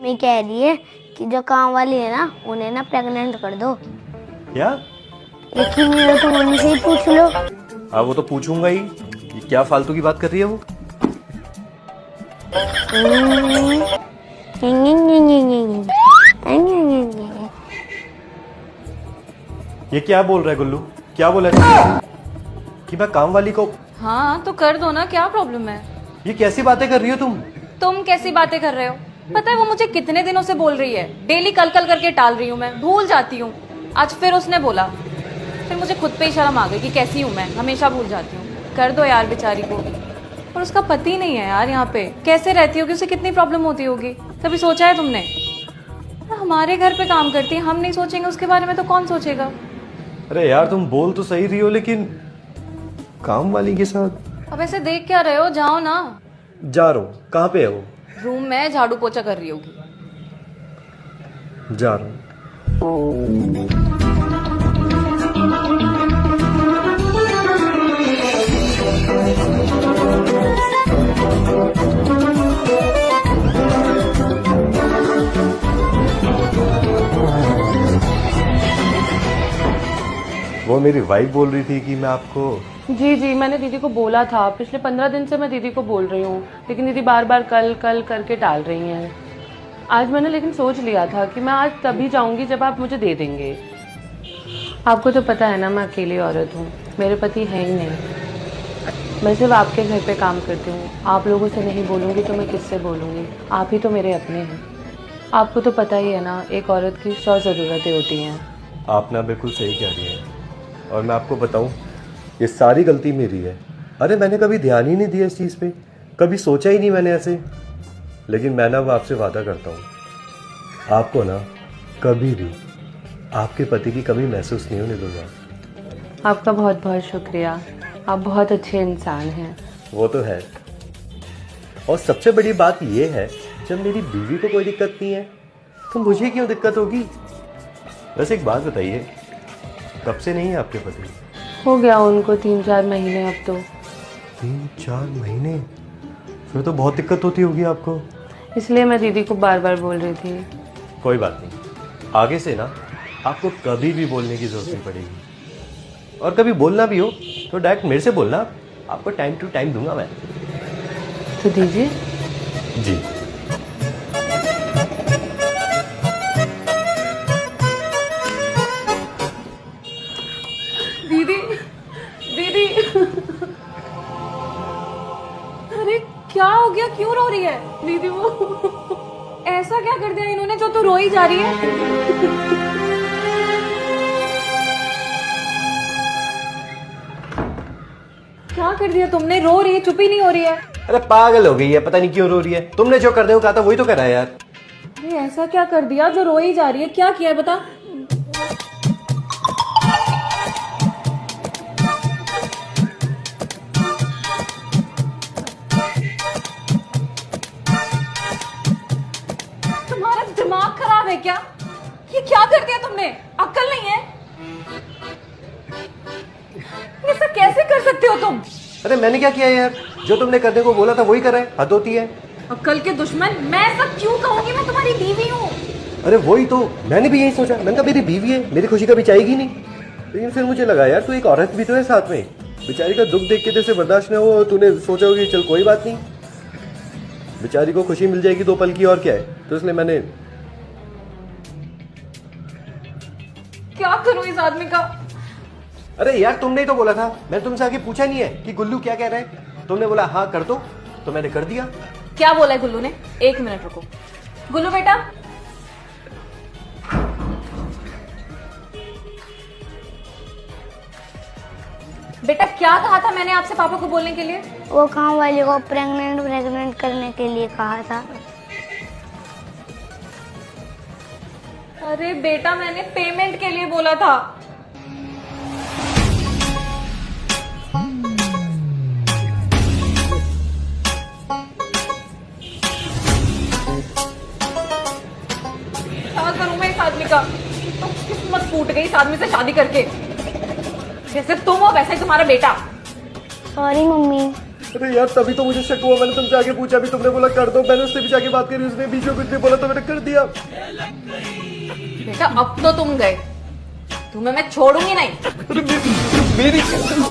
Mummy कह रही है कि जो काम वाली है ना उन्हें ना प्रेग्नेंट कर दो। क्या? एक ही मिनट तो मम्मी से ही पूछ लो। हाँ वो तो पूछूंगा ही। ये क्या फालतू की बात कर रही है वो? ये क्या बोल रहा है गुल्लू? क्या बोला है कि मैं काम वाली को? हाँ तो कर दो ना, क्या प्रॉब्लम है? ये कैसी बातें कर रही हो तुम? तुम कैसी बातें कर रहे हो? पता है वो मुझे कितने दिनों से बोल रही है, डेली कल कल करके टाल रही हूँ, मैं भूल जाती हूँ। आज फिर उसने बोला, फिर मुझे खुद पे ही शर्म आ गई कि कैसी हूँ मैं, हमेशा भूल जाती हूँ। कर दो यार बेचारी को। और उसका पति नहीं है यार यहाँ पे, कैसे रहती होगी, उसे कितनी प्रॉब्लम होती होगी, कभी सोचा है तुमने? हमारे घर पे काम करती है, हम नहीं सोचेंगे उसके बारे में तो कौन सोचेगा? अरे यार तुम बोल तो सही रही हो, लेकिन काम वाली के साथ। अब ऐसे देख क्या रहे हो, जाओ ना। जा रहा हूँ। कहाँ पे है वो? रूम में झाड़ू पोछा कर रही होगी। जा रहा हूँ। वो मेरी वाइफ बोल रही थी कि मैं आपको। जी मैंने दीदी को बोला था, पिछले 15 दिन से मैं दीदी को बोल रही हूँ, लेकिन दीदी बार बार कल कल करके टाल रही हैं। आज मैंने लेकिन सोच लिया था कि मैं आज तभी जाऊँगी जब आप मुझे दे देंगे। आपको तो पता है ना मैं अकेली औरत हूँ, मेरे पति हैं ही नहीं। मैं सिर्फ आपके घर पे काम करती हूँ, आप लोगों से नहीं बोलूँगी तो मैं किससे बोलूँगी? आप ही तो मेरे अपने हैं। आपको तो पता ही है ना, एक औरत की 100 ज़रूरतें होती हैं। आप ना बिल्कुल सही कह रही है, और मैं आपको बताऊं ये सारी गलती मेरी है। अरे मैंने कभी ध्यान ही नहीं दिया इस चीज़ पे, कभी सोचा ही नहीं मैंने ऐसे। लेकिन मैं ना वो आपसे वादा करता हूँ, आपको ना कभी भी आपके पति की कमी महसूस नहीं होने दूंगा। आपका बहुत बहुत शुक्रिया, आप बहुत अच्छे इंसान हैं। वो तो है, और सबसे बड़ी बात ये है, जब मेरी बीवी को कोई दिक्कत नहीं है तो मुझे क्यों दिक्कत होगी? वैसे एक बात बताइए, कब से नहीं है आपके पति? हो गया उनको 3-4 महीने अब तो। 3-4 महीने? फिर तो बहुत दिक्कत होती होगी आपको। इसलिए मैं दीदी को बार बार बोल रही थी। कोई बात नहीं, आगे से ना आपको कभी भी बोलने की जरूरत नहीं पड़ेगी, और कभी बोलना भी हो तो डायरेक्ट मेरे से बोलना, आपको टाइम टू टाइम दूंगा मैं। तो दीजिए। जी। दीदी दीदी अरे क्या हो गया, क्यों रो रही है दीदी? वो ऐसा क्या कर दिया इन्होंने जो तू रोई जा रही है? क्या कर दिया तुमने? रो रही है, चुप ही नहीं हो रही है। अरे पागल हो गई है, पता नहीं क्यों रो रही है। तुमने जो करने को कहा था वही तो करा है यार। अरे ऐसा क्या कर दिया जो रोई जा रही है? क्या किया है बता। तुम्हारा दिमाग खराब है क्या? ये क्या कर दिया तुमने? अक्ल नहीं है? ऐसा कैसे कर सकते हो तुम? अरे मैंने क्या किया यार, जो तुमने करने को बोला था वही कर रहा है, हद होती है। अक्ल के दुश्मन, मैं ऐसा क्यों कहूंगी? मैं तुम्हारी बीवी हूँ। अरे वही तो, मैंने भी यही सोचा। मैंने कहा मेरी बीवी है, मेरी खुशी कभी चाहेगी नहीं। लेकिन फिर मुझे लगा यार तू एक औरत भी तो है साथ में, बेचारी का दुख देख के जैसे बर्दाश्त ना हो, तूने सोचा होगी चल कोई बात नहीं, बेचारी को खुशी मिल जाएगी 2 पल की, और क्या है। तो इसलिए मैंने। क्या करूं इस आदमी का? अरे यार तुमने ही तो बोला था, मैंने तुमसे आगे पूछा नहीं है कि गुल्लू क्या कह रहा है? तुमने बोला हाँ कर दो, तो मैंने कर दिया। क्या बोला है गुल्लू ने? 1 मिनट रुको। गुल्लू बेटा, बेटा क्या कहा था मैंने आपसे पापा को बोलने के लिए? वो काम वाली को प्रेग्नेंट करने के लिए कहा था। अरे बेटा मैंने पेमेंट के लिए बोला था। क्या करूं मैं इस आदमी का? तो किस्मत फूट गई इस आदमी से शादी करके। जैसे तुम हो वैसे ही तुम्हारा बेटा। Sorry mummy. अरे यार तभी तो मुझे शक हुआ, मैंने तुमसे आगे पूछा भी, तुमने बोला कर दो, मैंने उससे भी जाके बात करी, उसने बीच में कुछ नहीं बोला तो मैंने कर दिया। बेटा अब तो तुम गए, तुम्हें मैं छोड़ूंगी नहीं। अरे मेरी